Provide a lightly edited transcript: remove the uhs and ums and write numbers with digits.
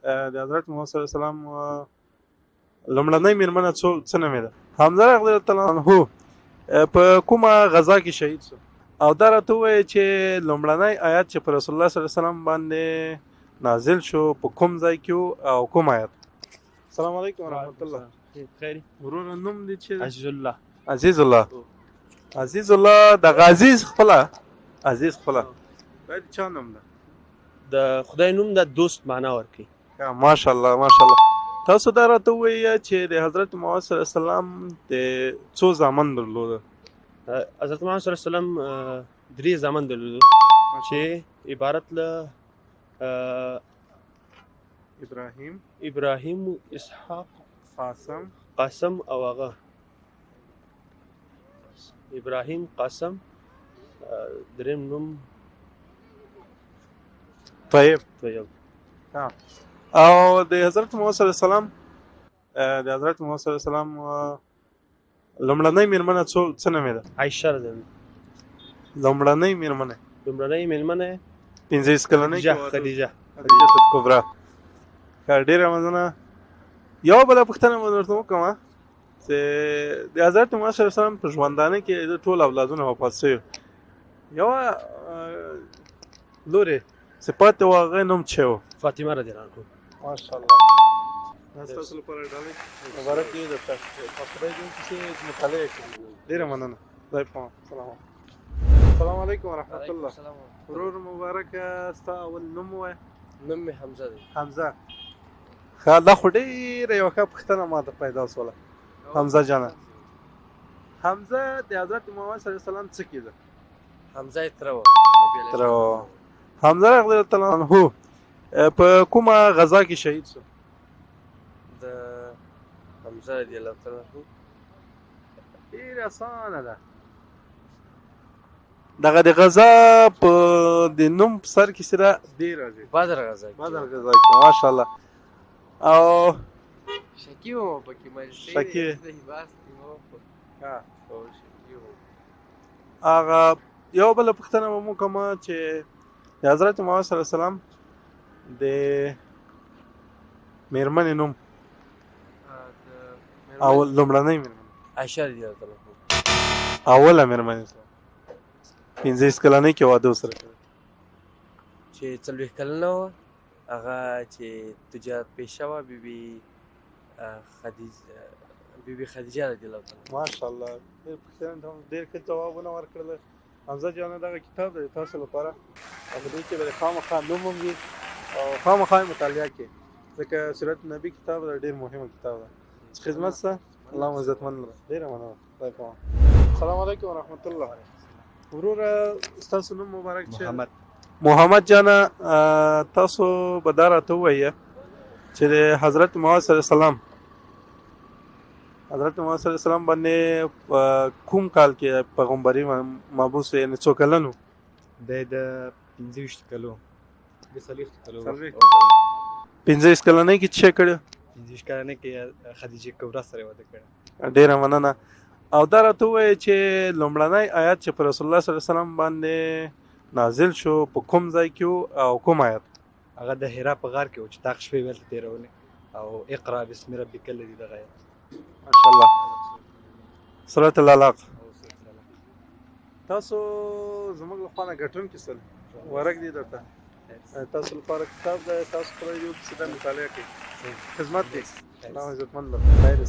د حضرت محمد صلی الله علیه وسلم لومړنۍ میرمنه څه نومې ده؟ حمزه رضی الله عنه په کومه غزا کې شهید شو؟ او دا راته ووایي چې لومړنی آیات چې په رسول الله صلی الله علیه وسلم باندې نازل شو په کوم ځای کې او کوم آیات؟ السلام علیکم ورحمت الله. خیر ورور نوم دې چې عزیز الله. عزیز الله. عزیز الله د عزیز خپله عزیز خپله باید چا نوم ده؟ د خدای نوم د دوست معنا ورکوي. ماشاءالله ماشاءالله. تاسو دا راته ووایه چې د حضرت محمد صلی الله علیه وسلم د څو زامن درلوده؟ حضرت محمد صلی الله علیه وسلم درې زامن درلودو چې عبارت له ابراهیم اسحاق قاسم او هغه ابراهیم قاسم دریم نوم طيب او د حضرت محمد صلی الله علیه وسلم لومړنۍ میرمنه څه نومې ده؟ عایشه ده. لومړنۍ میرمنه 15 کلنۍ خدیجه کبرا. ډېره مننه. یو بله پوښتنه مې درته وکړم چې د حضرت محمد صلی الله علیه وسلم په ژوندانه کې د ټول اولادونه وفات شوي، یوه لورې چې پاتې وه هغه نوم څه و؟ فاطمه رضی الله عنها. ماشاءالله. ستاسو لپاره ډالۍ مبارک دي درته. خدای دې کیسې مطالعه کړي. ډېره مننه. خدای پاک. السلام علیکم ورحمت الله. ورور مبارک. ستا اول نوم ووایه. نوم مې حمزه دی. حمزه. ښه دا خو ډېره یوه ښه پوښتنه ماته پیدا شوله. حمزه جانه، حمزه د حضرت محمد صلی الله علیه وسلم څه کېده؟ حمزه تره و. حمزه رضی الله عنه په کومه غزا کې شهید شو؟ د حمزه رضی الله عنه ډېره اسانه ده. دغه د غزا په د نوم په سر کې سره ډېر راځي. بدر غزا کې ماشاءالله. او شکی و پکې مجلسی شکی ها هغه یو بله پوښتنه به مو کومه چې د حضرت محمد صلی الله علیه وسلم د میرمنې نوم او لومړنۍ میرمنې عایشه رضی الله عنها. اوله میرمنې 15 کلنۍ کې واده ورسره کړی چې 40 کلنه وه، هغه چې تجارت پیشه وه، بیبي خدیجه رضی الله عنها. ماشاءالله. ډېر پوښتنې ته ډېر ښه ځوابونه ورکړل. حمزه جانه دغه کتاب دی تاسو لپاره، او په دې کې به خامخا نوم هم وي او خامخا یې مطالعه کړئ ځکه سیرت النبي کتاب دا ډېر مهمه کتاب ده. خدمت سه الله عزتمن لره. ډېره مننه. خدای پاک. السلام علیکم ورحمت الله. وروره ستاسو نوم مبارک چې محمد جانه، تاسو به دا راته ووایه چې د حضرت محمد صلی الله علیه وسلم باندې کوم کال کې پیغمبري مبعوث و، یعنې څو کلن و؟ دی د 25 کلو 15 کلنۍ کې څه کړی؟ 15 کلنۍ کې خدیجه کبرا سره واده کړی. ډېره مننه. او دا راته ووایه چې لومړنی آیات چې په رسول الله صلی الله علیه وسلم باندې نازل شو په کوم ځای کې او کوم آیات؟ هغه د حرا په غار کې و چې تا شپې ورته تېرولې، او اقرا بسم ربک الذی دغه آیات. ماشاءالله. سورۃ العلاق. تاسو زموږ لخوا نه ګټونکي سل ورک دي درته. تاسو لپاره کتاب دی، تاسو خپله یو کیسه مطالعه کړئ. خدمت دی. الله عزتمن لره. خیر